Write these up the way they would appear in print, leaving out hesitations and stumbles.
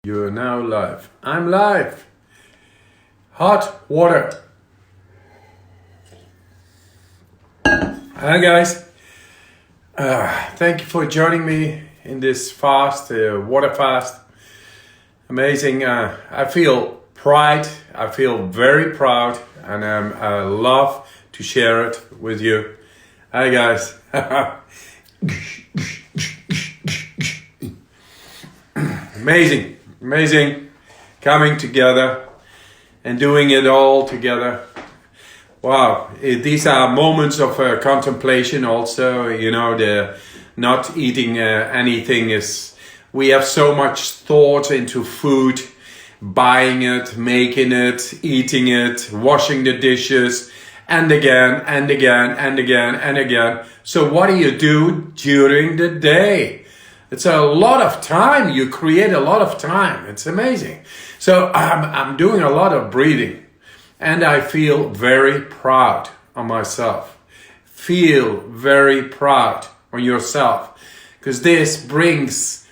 You're now live. I'm live. Hot water. Hi guys. Thank you for joining me in this fast, water fast. Amazing. I feel pride. I feel very proud, and I love to share it with you. Hi guys. Amazing coming together and doing it all together. Wow, these are moments of contemplation also. You know, the not eating anything is, we have so much thought into food, buying it, making it, eating it, washing the dishes, and again, and again, and again, and again. So what do you do during the day? It's a lot of time. You create a lot of time. It's amazing. So I'm doing a lot of breathing, and I feel very proud of myself. Feel very proud on yourself, because this brings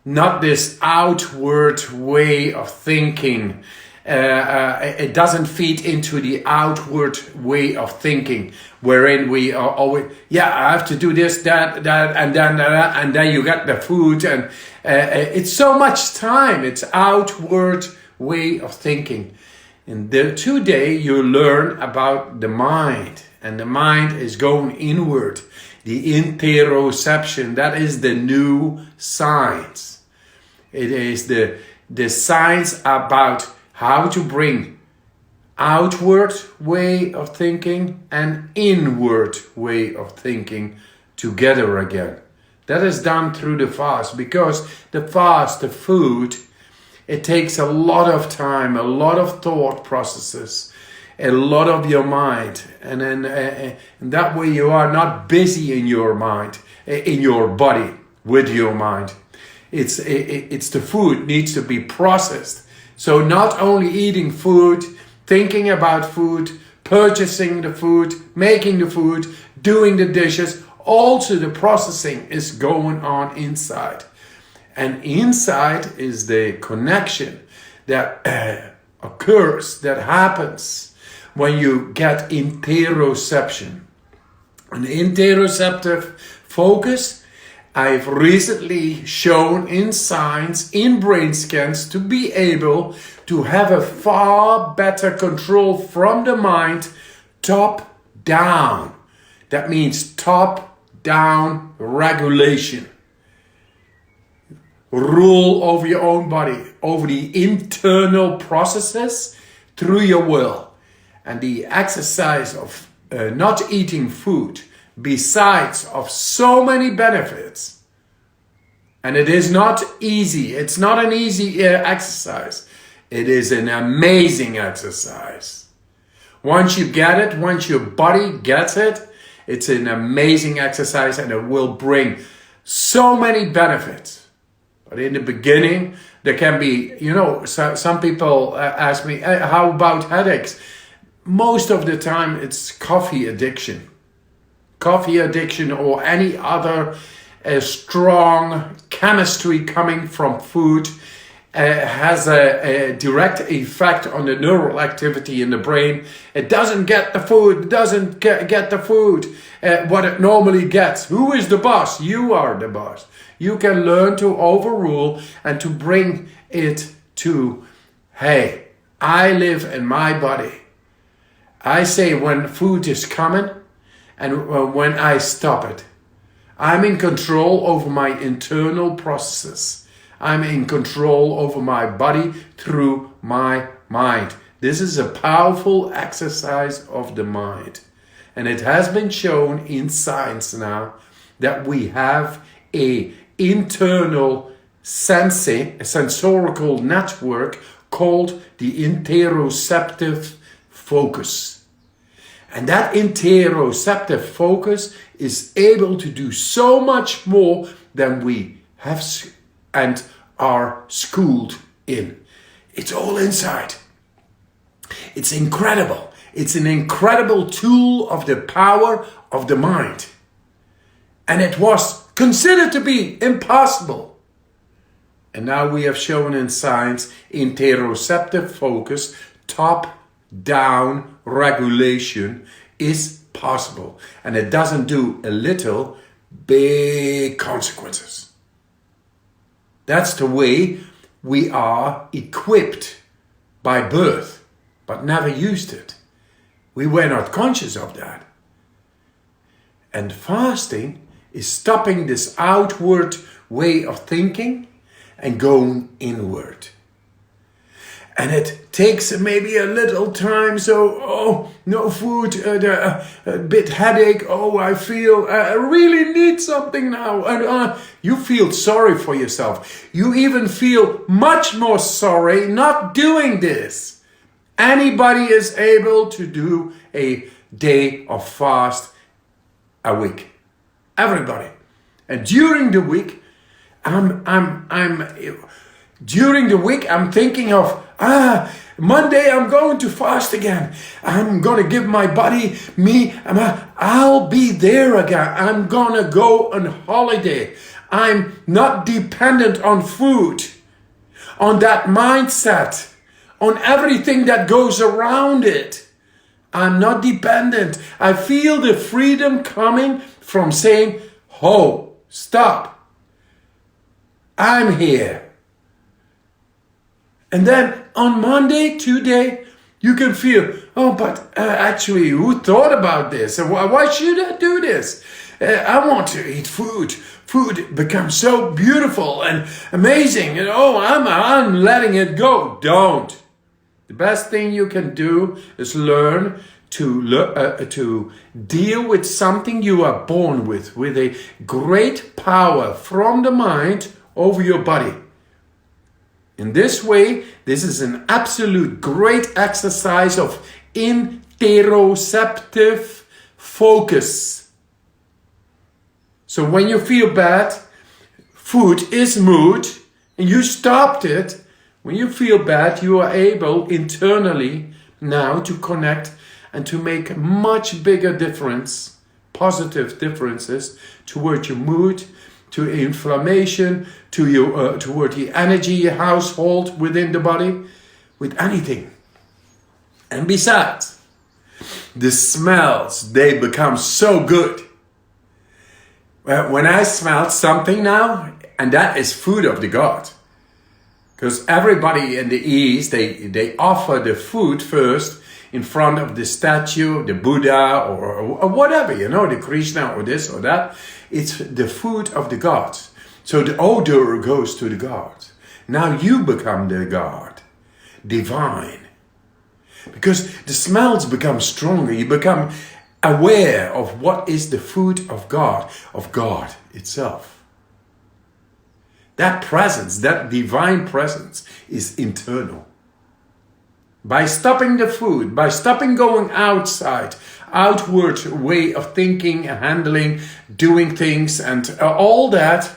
not this outward way of thinking. It doesn't feed into the outward way of thinking, wherein we are always, I have to do this, that, and then you get the food, and it's so much time. It's outward way of thinking. And today you learn about the mind, and the mind is going inward. The interoception, that is the new science. It is the science about how to bring outward way of thinking and inward way of thinking together again. That is done through the fast, because the fast, the food, it takes a lot of time, a lot of thought processes, a lot of your mind. And then and that way you are not busy in your mind, in your body, with your mind. It's the food needs to be processed. So not only eating food, thinking about food, purchasing the food, making the food, doing the dishes, also the processing is going on inside. And inside is the connection that occurs, that happens when you get interoception. An interoceptive focus, I've recently shown in science, in brain scans, to be able to have a far better control from the mind, top down. That means top down regulation. Rule over your own body, over the internal processes through your will. And the exercise of not eating food, besides of so many benefits, and it is not easy. It's not an easy exercise. It is an amazing exercise. Once you get it, once your body gets it, it's an amazing exercise, and it will bring so many benefits. But in the beginning, there can be, some people ask me, how about headaches? Most of the time, it's coffee addiction. Coffee addiction or any other strong chemistry coming from food has a direct effect on the neural activity in the brain. It doesn't get the food, what it normally gets. Who is the boss? You are the boss. You can learn to overrule and to bring it to, hey, I live in my body. I say when food is coming, and when I stop it, I'm in control over my internal processes. I'm in control over my body through my mind. This is a powerful exercise of the mind. And it has been shown in science now that we have a internal sensorical network called the interoceptive focus. And that interoceptive focus is able to do so much more than we have and are schooled in. It's all inside. It's incredible. It's an incredible tool of the power of the mind. And it was considered to be impossible. And now we have shown in science, interoceptive focus, top-down regulation is possible. And it doesn't do a little, big consequences. That's the way we are equipped by birth, but never used it. We were not conscious of that. And fasting is stopping this outward way of thinking and going inward. And it takes maybe a little time, so, no food, a bit headache, I feel, I really need something now. And you feel sorry for yourself. You even feel much more sorry not doing this. Anybody is able to do a day of fast a week. Everybody. And during the week, I'm thinking of, Monday I'm going to fast again. I'm going to give my body, I'll be there again. I'm going to go on holiday. I'm not dependent on food, on that mindset, on everything that goes around it. I'm not dependent. I feel the freedom coming from saying, stop. I'm here. And then on Monday, Tuesday, you can feel, but actually, who thought about this? Why should I do this? I want to eat food. Food becomes so beautiful and amazing. And I'm letting it go. Don't. The best thing you can do is learn to deal with something you are born with a great power from the mind over your body. In this way, this is an absolute great exercise of interoceptive focus. So when you feel bad, food is mood, and you stopped it. When you feel bad, you are able internally now to connect and to make a much bigger difference, positive differences toward your mood, to inflammation, toward the energy household within the body, with anything. And besides, the smells, they become so good. When I smell something now, and that is food of the god. Because everybody in the East, they offer the food first in front of the statue, the Buddha, or whatever, the Krishna or this or that. It's the food of the gods. So the odor goes to the gods. Now you become the god, divine. Because the smells become stronger. You become aware of what is the food of God itself. That presence, that divine presence is internal. By stopping the food, by stopping going outside, outward way of thinking, handling, doing things, and all that,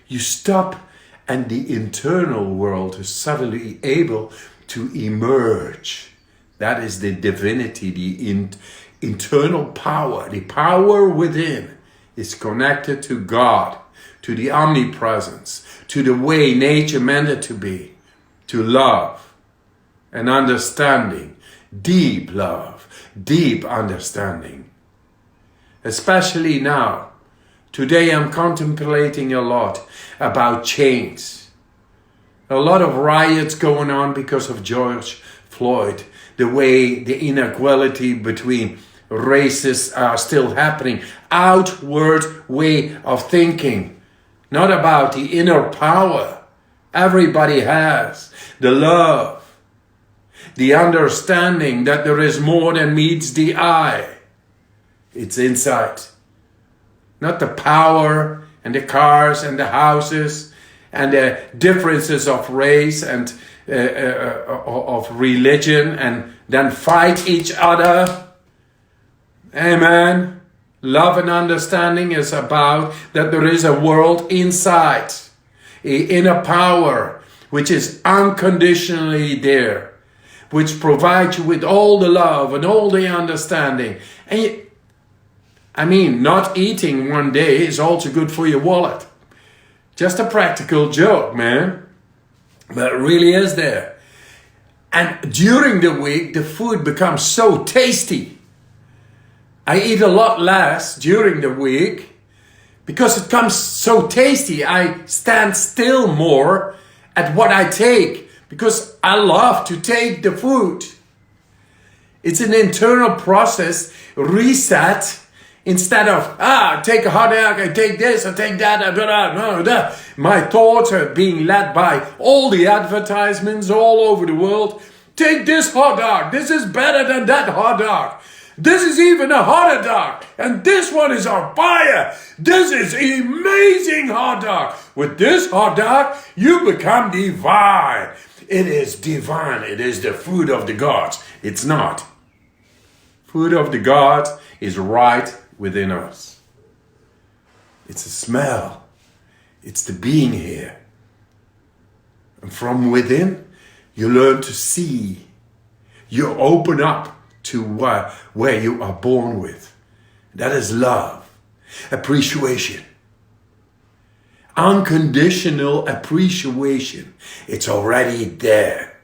you stop, and the internal world is suddenly able to emerge. That is the divinity, the internal power. The power within is connected to God, to the omnipresence, to the way nature meant it to be, to love and understanding, deep love, deep understanding. Especially now. Today I'm contemplating a lot about chains. A lot of riots going on because of George Floyd. The way the inequality between races are still happening. Outward way of thinking. Not about the inner power everybody has. The love. The understanding that there is more than meets the eye. It's inside. Not the power and the cars and the houses and the differences of race and of religion and then fight each other. Amen. Love and understanding is about that there is a world inside, an inner power which is unconditionally there, which provides you with all the love and all the understanding. And not eating one day is also good for your wallet. Just a practical joke, man. but it really is there. And during the week, the food becomes so tasty. I eat a lot less during the week because it comes so tasty. I stand still more at what I take because I love to take the food. It's an internal process, reset, instead of, take a hot dog, I take this, I take that, My thoughts are being led by all the advertisements all over the world. Take this hot dog, this is better than that hot dog. This is even a hotter dog, and this one is on fire. This is amazing hot dog. With this hot dog, you become divine. It is divine. It is the food of the gods. It's not. Food of the gods is right within us. It's a smell. It's the being here. And from within, you learn to see. You open up to where you are born with. That is love, appreciation, unconditional appreciation. It's already there.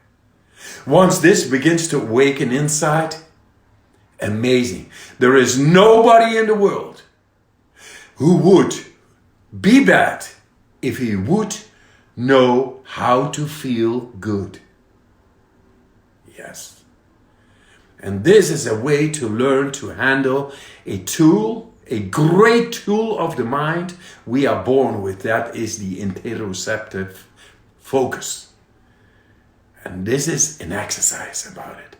Once this begins to awaken inside, amazing. There is nobody in the world who would be bad if he would know how to feel good. Yes. And this is a way to learn to handle a tool, a great tool of the mind we are born with. That is the interoceptive focus. And this is an exercise about it.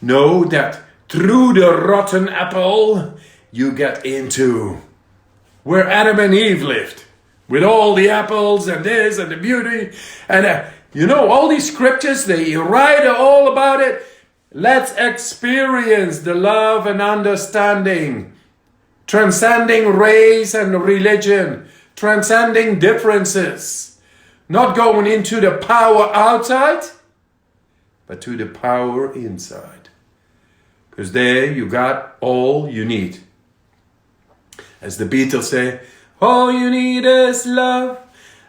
Know that through the rotten apple, you get into where Adam and Eve lived. With all the apples and this and the beauty. And all these scriptures, they write all about it. Let's experience the love and understanding, transcending race and religion, transcending differences, not going into the power outside, but to the power inside. Because there you got all you need. As the Beatles say, all you need is love,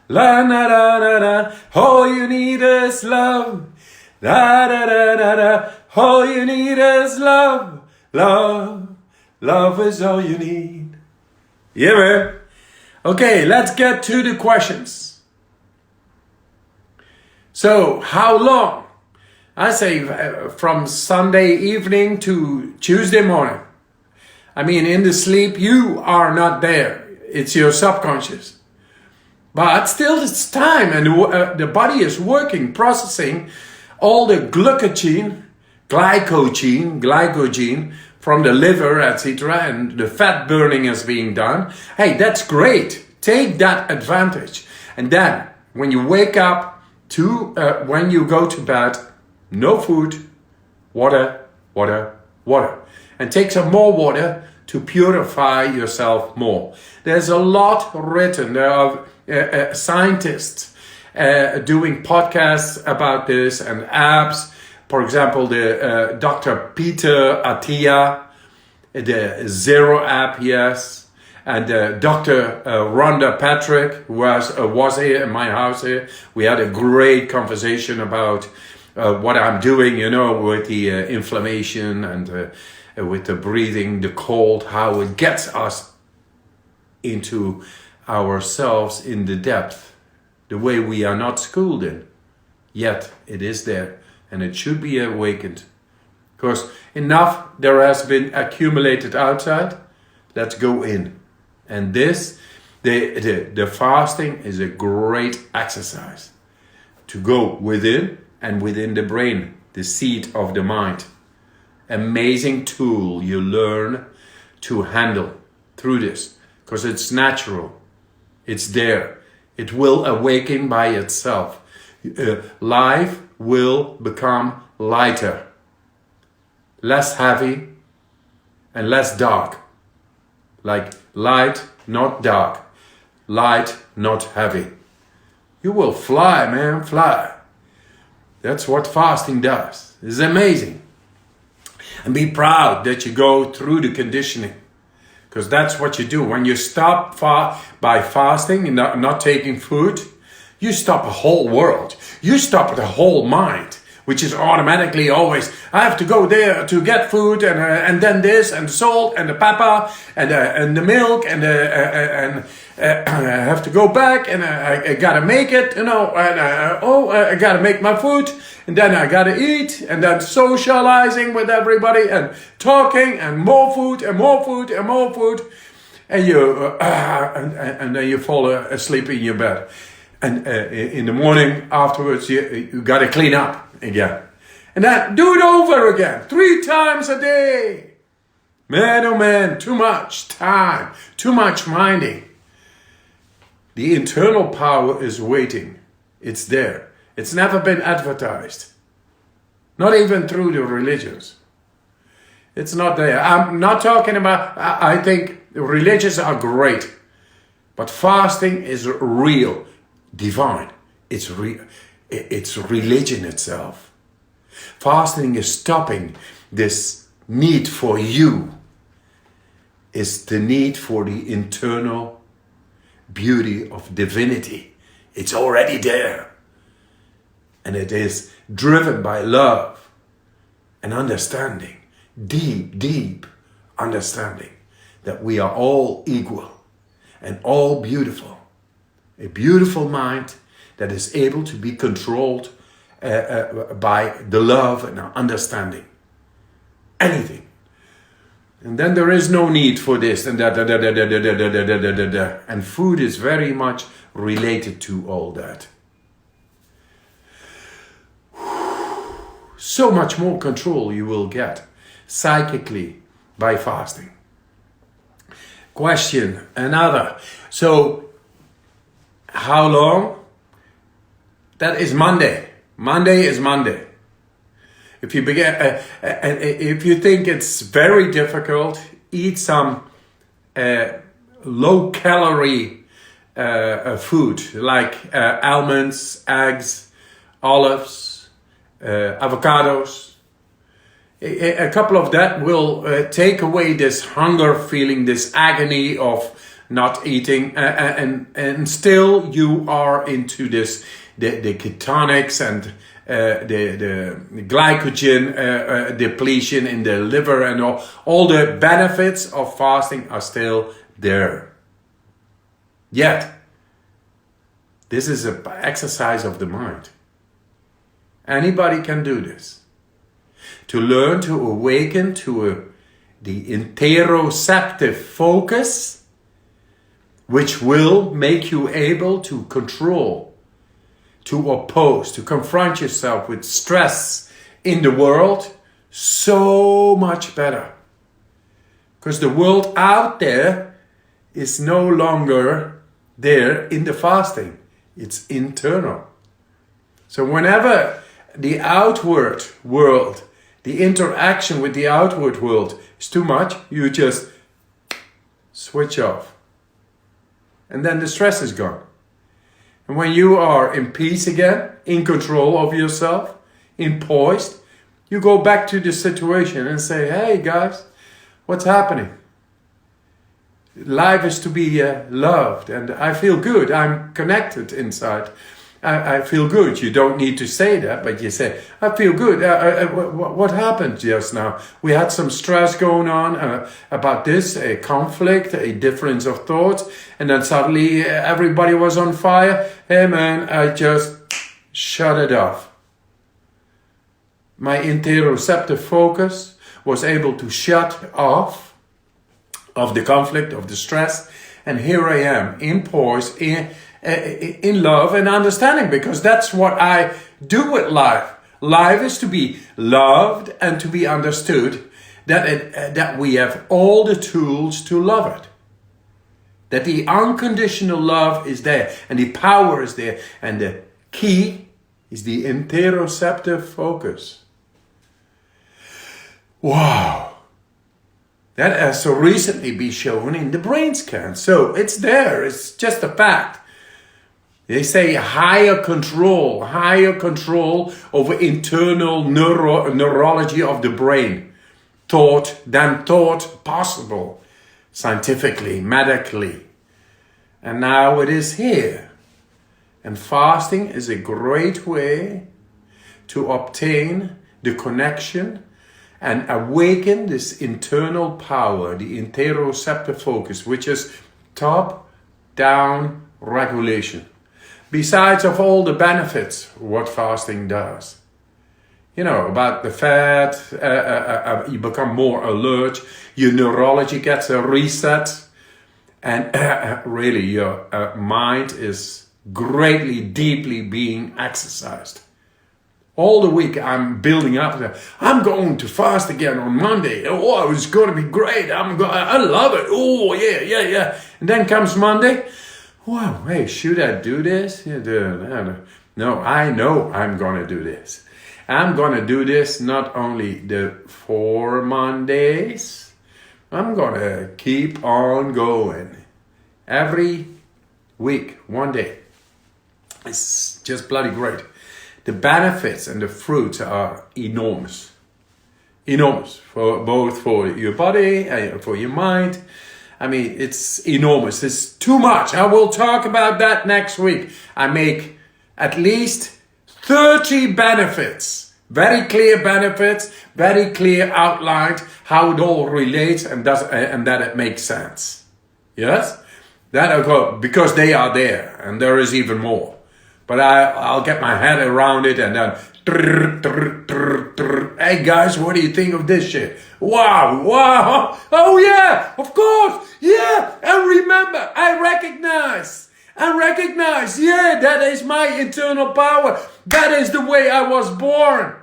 la na da da da, all you need is love, da da da da da. All you need is love, love, love is all you need. Yeah, man. Okay, let's get to the questions. So, how long? I say from Sunday evening to Tuesday morning. I mean, in the sleep, you are not there. It's your subconscious. But still, it's time, and the body is working, processing all the glycogen from the liver, etc., and the fat burning is being done. Hey, that's great. Take that advantage. And then, when you wake up when you go to bed, no food, water, water, water. And take some more water to purify yourself more. There's a lot written. There are scientists doing podcasts about this and apps. For example, the Dr. Peter Attia, the Zero app, yes, and Dr. Rhonda Patrick, who was here in my house here. We had a great conversation about what I'm doing, with the inflammation and with the breathing, the cold, how it gets us into ourselves in the depth, the way we are not schooled in. Yet it is there. And it should be awakened. Because enough there has been accumulated outside. Let's go in. And this, the fasting is a great exercise. To go within and within the brain. The seat of the mind. Amazing tool you learn to handle through this. Because it's natural. It's there. It will awaken by itself. Life will become lighter, less heavy, and less dark. Like light, not dark. Light, not heavy. You will fly, man, fly. That's what fasting does. It's amazing. And be proud that you go through the conditioning. Because that's what you do. When you stop by fasting and not taking food, you stop a whole world. You stop the whole mind, which is automatically always, I have to go there to get food, and then this, and the salt, and the pepper, and the milk, and I have to go back, and I gotta make it, and I gotta make my food, and then I gotta eat, and then socializing with everybody, and talking, and more food, and more food, and more food, and and then you fall asleep in your bed. And in the morning afterwards, you got to clean up again. And then do it over again, 3 times a day. Man, oh man, too much time, too much minding. The internal power is waiting. It's there. It's never been advertised. Not even through the religions. It's not there. I'm not talking about, I think religions are great. But fasting is real. Divine. It's religion itself. Fasting is stopping this need for you. It's the need for the internal beauty of divinity. It's already there. And it is driven by love and understanding. Deep, deep understanding that we are all equal and all beautiful. A beautiful mind that is able to be controlled by the love and understanding. Anything. And then there is no need for this and that. And food is very much related to all that. So much more control you will get psychically by fasting. Question, another. So, how long? That is Monday. Monday is Monday. If you if you think it's very difficult, eat some low-calorie food like almonds, eggs, olives, avocados. A couple of that will take away this hunger feeling, this agony of not eating, and still you are into this the ketonics and the glycogen depletion in the liver, and all the benefits of fasting are still there. Yet, this is an exercise of the mind. Anybody can do this. To learn to awaken to the interoceptive focus, which will make you able to control, to oppose, to confront yourself with stress in the world, so much better. Because the world out there is no longer there in the fasting. It's internal. So whenever the outward world, the interaction with the outward world is too much, you just switch off. And then the stress is gone. And when you are in peace again, in control of yourself, in poised, you go back to the situation and say, hey guys, what's happening? Life is to be loved, and I feel good. I'm connected inside. I feel good. You don't need to say that, but you say, I feel good. What happened just now? We had some stress going on about this, a conflict, a difference of thoughts, and then suddenly everybody was on fire. Hey man, I just shut it off. My interoceptive focus was able to shut off of the conflict, of the stress, and here I am, in poise, in love and understanding, because that's what I do with life. Life is to be loved and to be understood, that we have all the tools to love it. That the unconditional love is there and the power is there, and the key is the interoceptive focus. Wow. That has so recently been shown in the brain scan. So it's there, it's just a fact. They say higher control over internal neurology of the brain. Thought possible, scientifically, medically. And now it is here. And fasting is a great way to obtain the connection and awaken this internal power, the interoceptive focus, which is top-down regulation. Besides of all the benefits, what fasting does. You know, about the fat, you become more alert, your neurology gets a reset, and really your mind is greatly, deeply being exercised. All the week I'm building up. I'm going to fast again on Monday. Oh, it's going to be great. I love it. Oh, yeah. And then comes Monday. Wow, hey, should I do this? No, I know I'm going to do this. I'm going to do this not only the 4 Mondays. I'm going to keep on going. Every week, one day. It's just bloody great. The benefits and the fruits are enormous. Enormous. Both for your body and for your mind. I mean, it's enormous. It's too much. I will talk about that next week. I make at least 30 benefits. Very clear benefits. Very clear outlined how it all relates and that it makes sense. Yes? That I go, because they are there and there is even more. But I'll get my head around it and then, hey guys, what do you think of this shit? Wow, oh yeah, of course, yeah, and remember, I recognize, yeah, that is my internal power. That is the way I was born.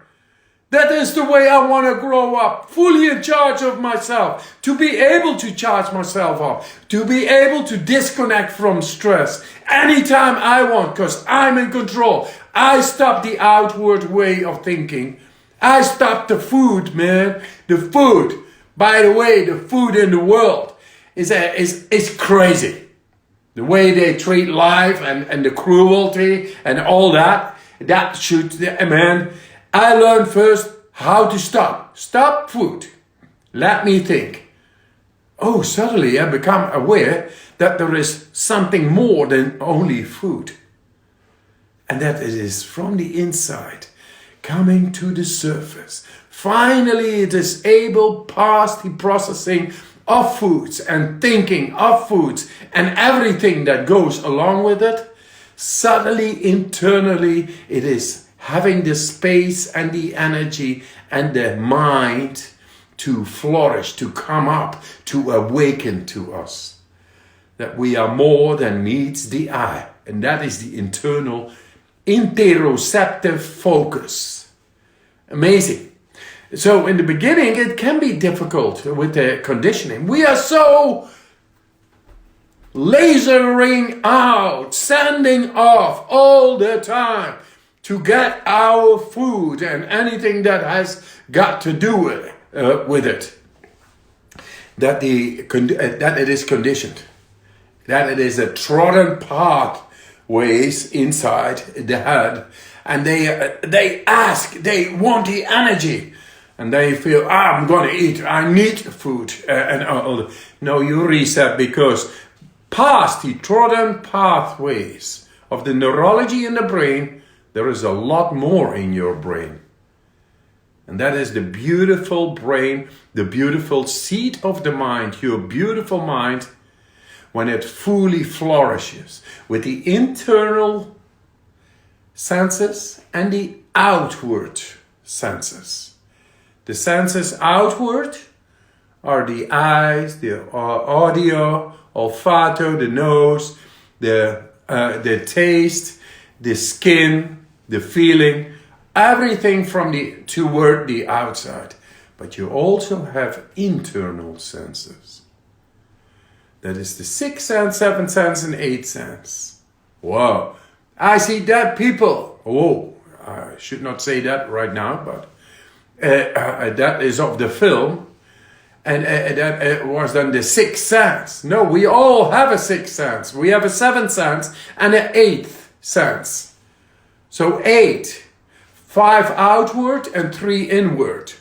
That is the way I want to grow up, fully in charge of myself, to be able to charge myself up, to be able to disconnect from stress anytime I want, because I'm in control. I stop the outward way of thinking. I stop the food, man. The food, by the way, the food in the world is crazy. The way they treat life and the cruelty and all that should, man. I learned first how to stop. Stop food. Let me think. Oh, suddenly I become aware that there is something more than only food. And that it is from the inside, coming to the surface. Finally, it is able past the processing of foods and thinking of foods and everything that goes along with it. Suddenly, internally, it is having the space and the energy and the mind to flourish, to come up, to awaken to us. That we are more than meets the eye. And that is the internal interoceptive focus. Amazing. So in the beginning, it can be difficult with the conditioning. We are so lasering out, sending off all the time to get our food and anything that has got to do with it. That it is conditioned. That it is a trodden pathways inside the head. And they want the energy. And they feel, I'm going to eat, I need food. No, you reset because past the trodden pathways of the neurology in the brain, there is a lot more in your brain. And that is the beautiful brain, the beautiful seat of the mind, your beautiful mind, when it fully flourishes with the internal senses and the outward senses. The senses outward are the eyes, the audio, olfato, the nose, the taste, the skin, the feeling, everything from toward the outside. But you also have internal senses. That is the 6th sense, 7th sense, and 8th sense. Wow. I see dead people. Oh, I should not say that right now, but that is of the film. And that was then the 6th sense. No, we all have a 6th sense. We have a 7th sense and an 8th sense. So 8, 5 outward and 3 inward.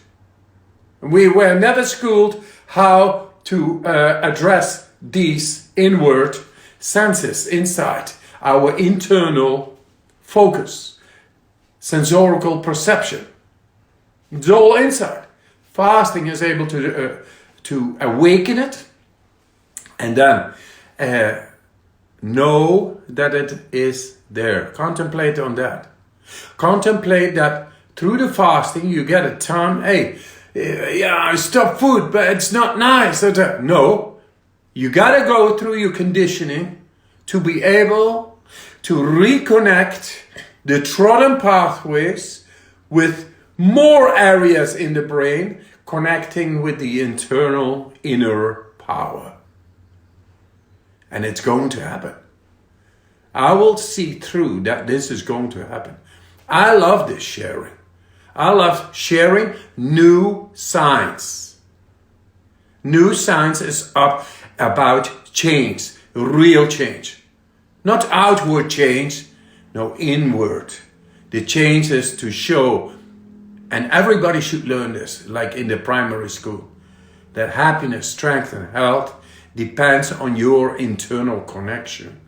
We were never schooled how to address these inward senses inside. our internal focus, sensorical perception. It's all inside. Fasting is able to awaken it and then know that it is there. Contemplate on that. Contemplate that through the fasting you get a time, hey, yeah, I stop food, but it's not nice. No, you gotta go through your conditioning to be able to reconnect the trodden pathways with more areas in the brain connecting with the internal inner power. And it's going to happen. I will see through that this is going to happen. I love this sharing. I love sharing new science. New science is about change, real change. Not outward change, no, inward. The change is to show, and everybody should learn this, like in the primary school, that happiness, strength, and health depends on your internal connection.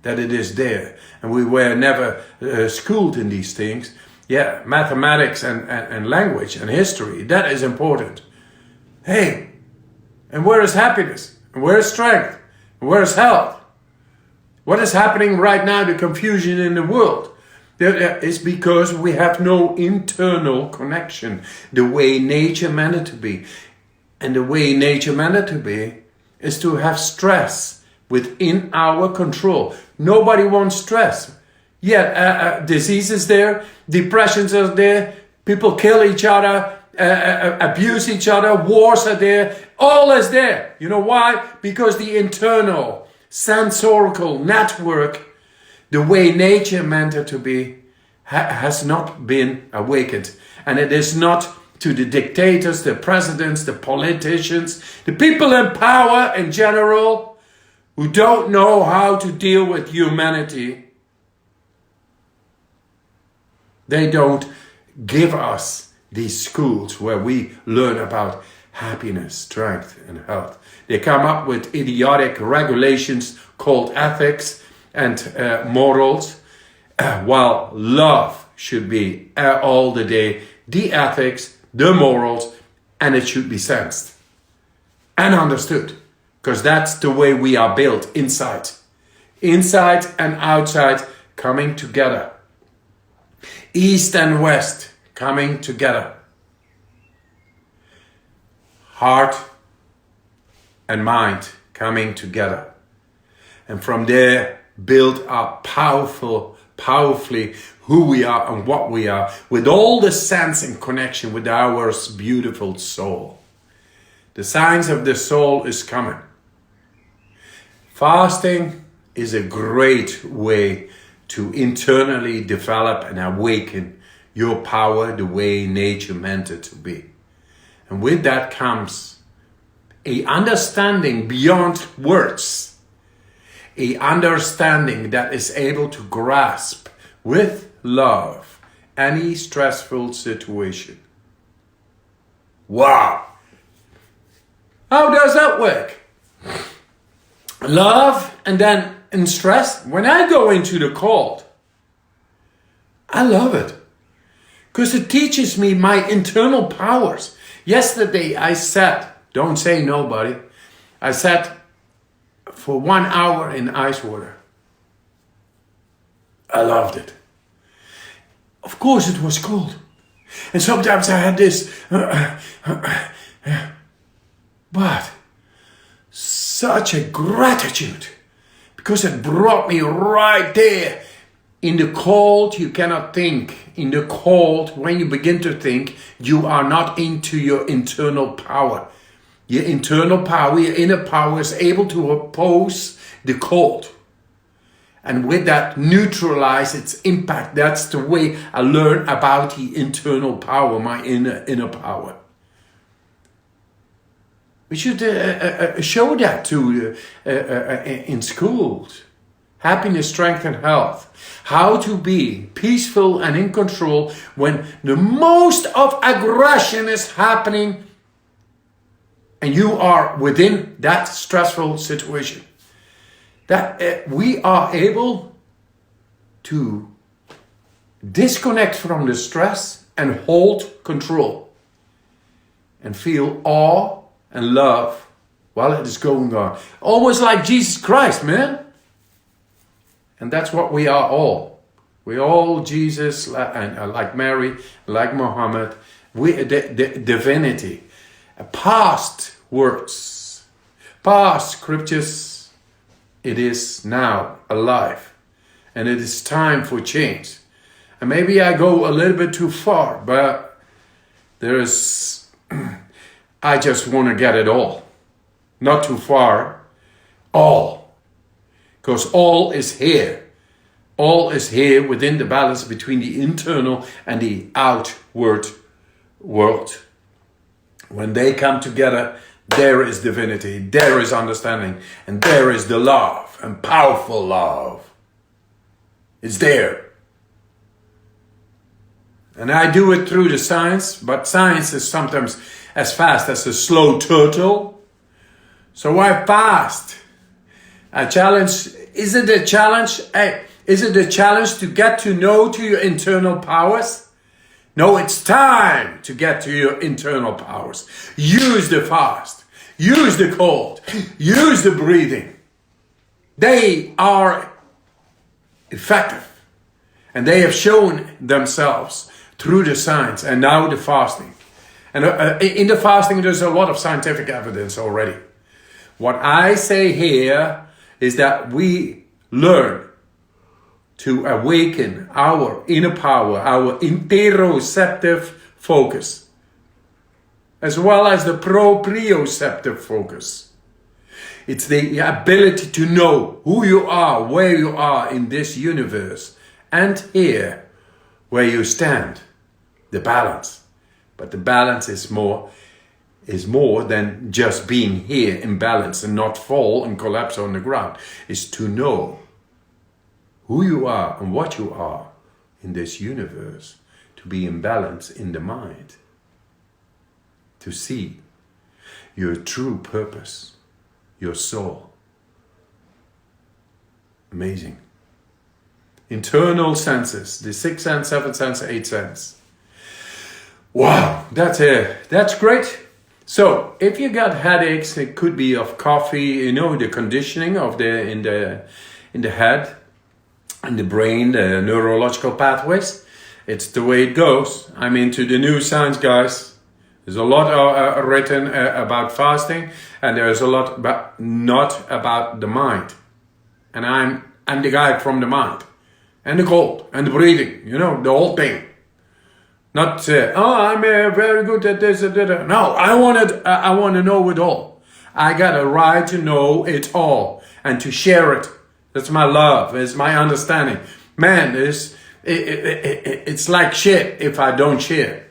That it is there. And we were never schooled in these things. Yeah, mathematics and language and history, that is important. Hey, and where is happiness? And where is strength? And where is health? What is happening right now, the confusion in the world? It's because we have no internal connection, the way nature meant it to be. And the way nature meant it to be is to have stress within our control. Nobody wants stress. Yet diseases there, depressions are there, people kill each other, abuse each other, wars are there, all is there. You know why? Because the internal sensorical network, the way nature meant it to be, has not been awakened. And it is not to the dictators, the presidents, the politicians, the people in power in general, who don't know how to deal with humanity. They don't give us these schools where we learn about happiness, strength, and health. They come up with idiotic regulations called ethics and morals, while love should be all the day the ethics, the morals, and it should be sensed and understood, because that's the way we are built inside. Inside and outside coming together. East and West coming together. Heart and mind coming together. And from there build up powerfully who we are and what we are, with all the sense and connection with our beautiful soul. The science of the soul is coming. Fasting is a great way to internally develop and awaken your power the way nature meant it to be. And with that comes a understanding beyond words. A understanding that is able to grasp with love any stressful situation. Wow! How does that work? Love and then in stress. When I go into the cold, I love it. Because it teaches me my internal powers. Yesterday I sat, don't say nobody, I sat for 1 hour in ice water. I loved it. Of course it was cold. And sometimes I had this, but such a gratitude, because it brought me right there. In the cold, you cannot think. In the cold, when you begin to think, you are not into your internal power. Your internal power, your inner power is able to oppose the cold. And with that, neutralize its impact. That's the way I learn about the internal power, my inner power. We should show that to in schools. Happiness, strength, and health. How to be peaceful and in control when the most of aggression is happening and you are within that stressful situation. that we are able to disconnect from the stress and hold control and feel awe and love while it is going on. Almost like Jesus Christ, man. And that's what we are all. We're all Jesus, and like Mary, like Muhammad. We the divinity. Past words, past scriptures. It is now alive. And it is time for change. And maybe I go a little bit too far, but I just want to get it all. Not too far, all. Because all is here. All is here within the balance between the internal and the outward world. When they come together, there is divinity, there is understanding, and there is the love, and powerful love. It's there. And I do it through the science, but science is sometimes as fast as a slow turtle. So I fast. I challenge, is it a challenge? Is it a challenge to get to know to your internal powers? No, it's time to get to your internal powers. Use the fast. Use the cold. Use the breathing. They are effective. And they have shown themselves through the science and now the fasting. And in the fasting, there's a lot of scientific evidence already. What I say here is that we learn to awaken our inner power, our interoceptive focus, as well as the proprioceptive focus. It's the ability to know who you are, where you are in this universe, and here, where you stand, the balance. But the balance is more than just being here in balance and not fall and collapse on the ground. It's to know who you are and what you are in this universe, to be in balance in the mind, to see your true purpose, your soul. Amazing. Internal senses, the sixth sense, seventh sense, eighth sense. Wow, that's great. So if you got headaches, it could be of coffee, the conditioning of in the head, in the brain, the neurological pathways. It's the way it goes. I'm into the new science, guys. There's a lot written about fasting, and there's a lot not about the mind. And I'm the guy from the mind, and the cold, and the breathing. The whole thing. Not I'm very good at this and that. No, I want to know it all. I got a right to know it all and to share it. That's my love. It's my understanding. Man, it's like shit if I don't share.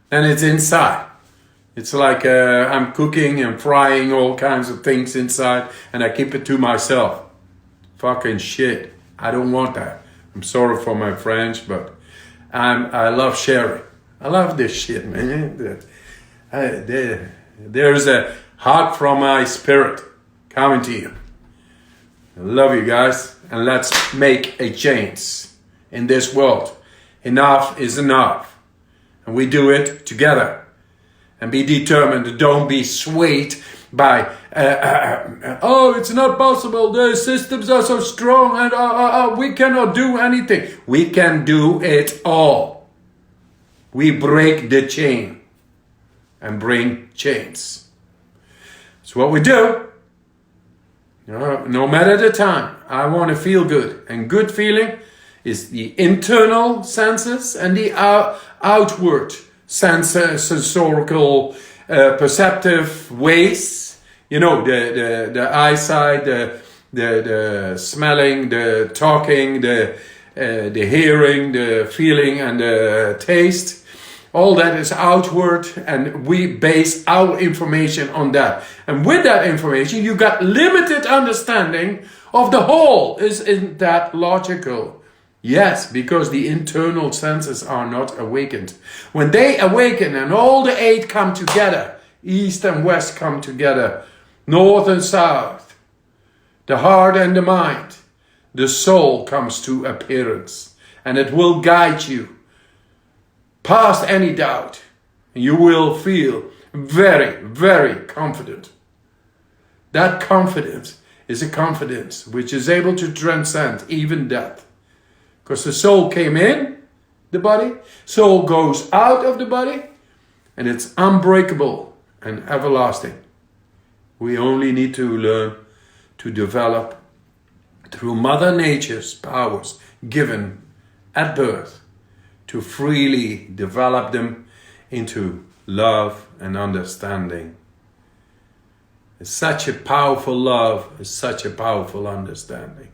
And it's inside. It's like I'm cooking and frying all kinds of things inside, and I keep it to myself. Fucking shit. I don't want that. I'm sorry for my French, but I love sharing. I love this shit, man. There's a heart from my spirit coming to you. I love you guys, and let's make a change in this world. Enough is enough, and we do it together. And be determined. Don't be swayed by it's not possible. The systems are so strong, and we cannot do anything. We can do it all. We break the chain and bring change. It's what we do. No matter the time, I want to feel good. And good feeling is the internal senses and the outward sensorical perceptive ways. The eyesight, the smelling, the talking, the hearing, the feeling, and the taste. All that is outward, and we base our information on that. And with that information, you got limited understanding of the whole. Isn't that logical? Yes, because the internal senses are not awakened. When they awaken and all the eight come together, east and west come together, north and south, the heart and the mind, the soul comes to appearance, and it will guide you past any doubt. You will feel very, very confident. That confidence is a confidence which is able to transcend even death. Because the soul came in the body, soul goes out of the body, and it's unbreakable and everlasting. We only need to learn to develop through Mother Nature's powers given at birth, to freely develop them into love and understanding. It's such a powerful love, it's such a powerful understanding.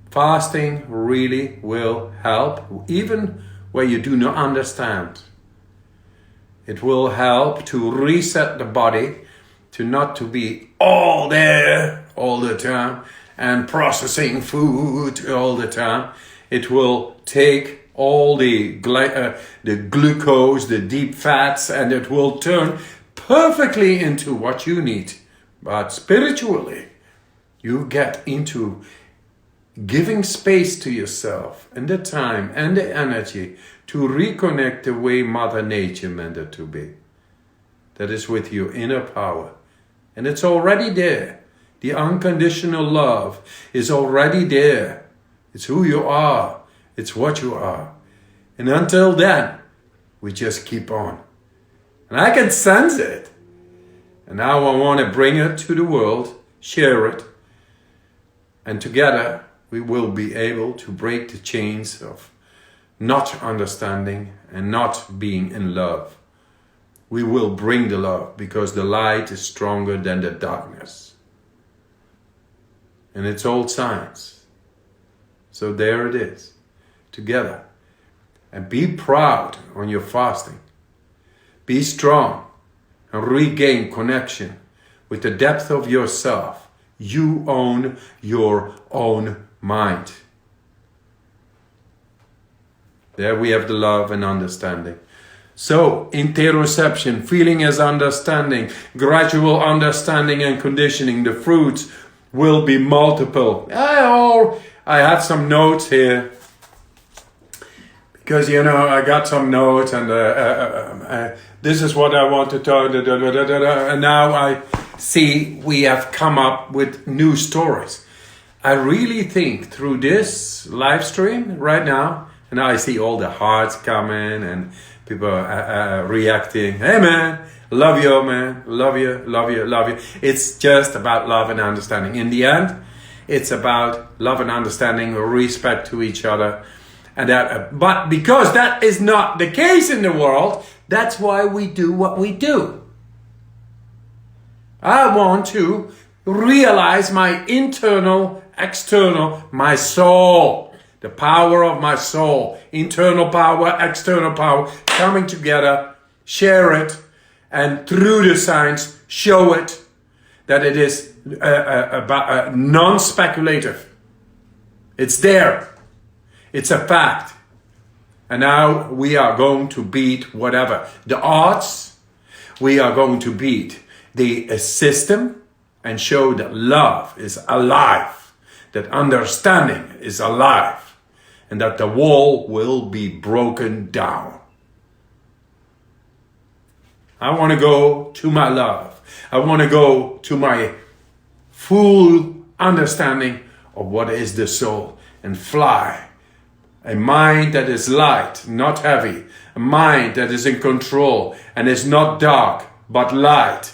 Fasting really will help, even where you do not understand. It will help to reset the body, to not to be all there all the time and processing food all the time. It will take all the glucose, the deep fats, and it will turn perfectly into what you need. But spiritually, you get into giving space to yourself and the time and the energy to reconnect the way Mother Nature meant it to be. That is with your inner power. And it's already there. The unconditional love is already there. It's who you are. It's what you are. And until then, we just keep on. And I can sense it. And now I want to bring it to the world, share it. And together, we will be able to break the chains of not understanding and not being in love. We will bring the love because the light is stronger than the darkness. And it's old science. So there it is, together. And be proud on your fasting. Be strong and regain connection with the depth of yourself. You own your own mind. There we have the love and understanding. So, interoception, feeling as understanding, gradual understanding and conditioning. The fruits will be multiple. I have some notes here. Because, I got some notes and this is what I want to talk, and now I see we have come up with new stories. I really think through this live stream right now, and I see all the hearts coming and people reacting. Hey man, love you man, love you, love you, love you. It's just about love and understanding. In the end, it's about love and understanding, respect to each other. And but because that is not the case in the world, that's why we do what we do. I want to realize my internal, external, my soul, the power of my soul, internal power, external power, coming together, share it, and through the science, show it that it is non-speculative. It's there. It's a fact. And now we are going to beat whatever. The odds, we are going to beat the system and show that love is alive, that understanding is alive, and that the wall will be broken down. I want to go to my love. I want to go to my full understanding of what is the soul and fly. A mind that is light, not heavy. A mind that is in control and is not dark, but light.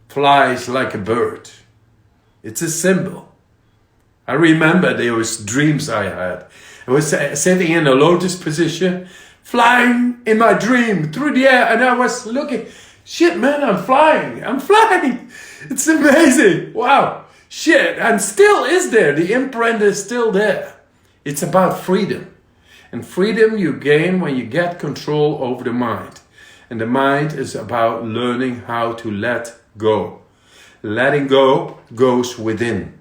Flies like a bird. It's a symbol. I remember those dreams I had. I was sitting in a lotus position, flying in my dream through the air, and I was looking, shit man, I'm flying. It's amazing. Wow, shit, and still is there. The imprint is still there. It's about freedom. And freedom you gain when you get control over the mind. And the mind is about learning how to let go. Letting go goes within,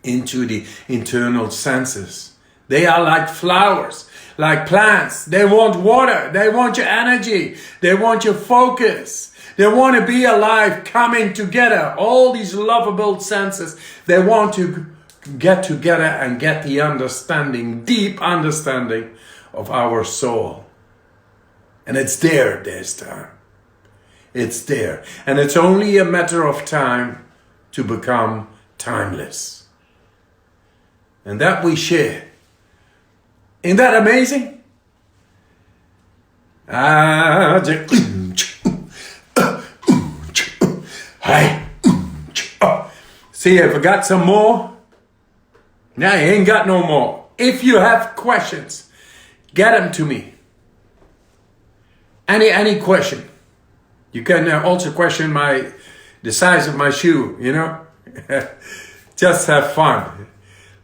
into the internal senses. They are like flowers, like plants. They want water. They want your energy. They want your focus. They want to be alive, coming together. All these lovable senses. They want to get together and get the understanding, deep understanding of our soul. And it's there this time. It's there. And it's only a matter of time to become timeless. And that we share. Isn't that amazing? See, I forgot some more. Now I ain't got no more. If you have questions, get them to me. Any question. You can also question the size of my shoe, you know. Just have fun.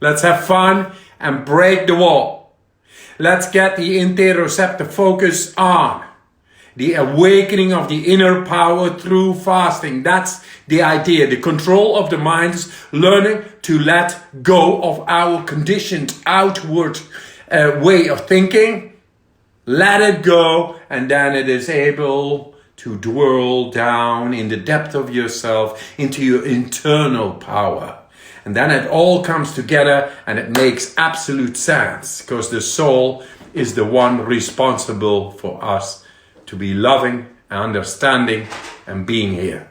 Let's have fun and break the wall. Let's get the interoceptive focus on. The awakening of the inner power through fasting. That's the idea. The control of the mind is learning to let go of our conditioned outward way of thinking. Let it go, and then it is able to dwell down in the depth of yourself into your internal power. And then it all comes together and it makes absolute sense, because the soul is the one responsible for us to be loving, understanding, and being here.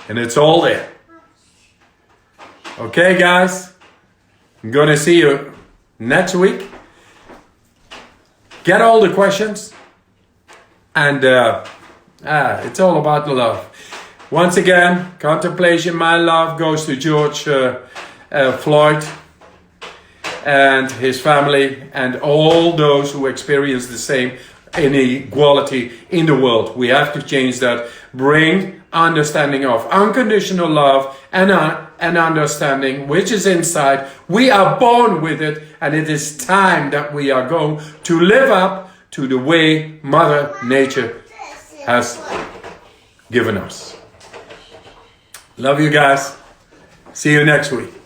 And it's all there. Okay, guys? I'm going to see you next week. Get all the questions. And it's all about the love. Once again, contemplation, my love goes to George Floyd and his family and all those who experience the same inequality in the world. We have to change that. Bring understanding of unconditional love and understanding which is inside. We are born with it, and it is time that we are going to live up to the way Mother Nature has given us. Love you guys. See you next week.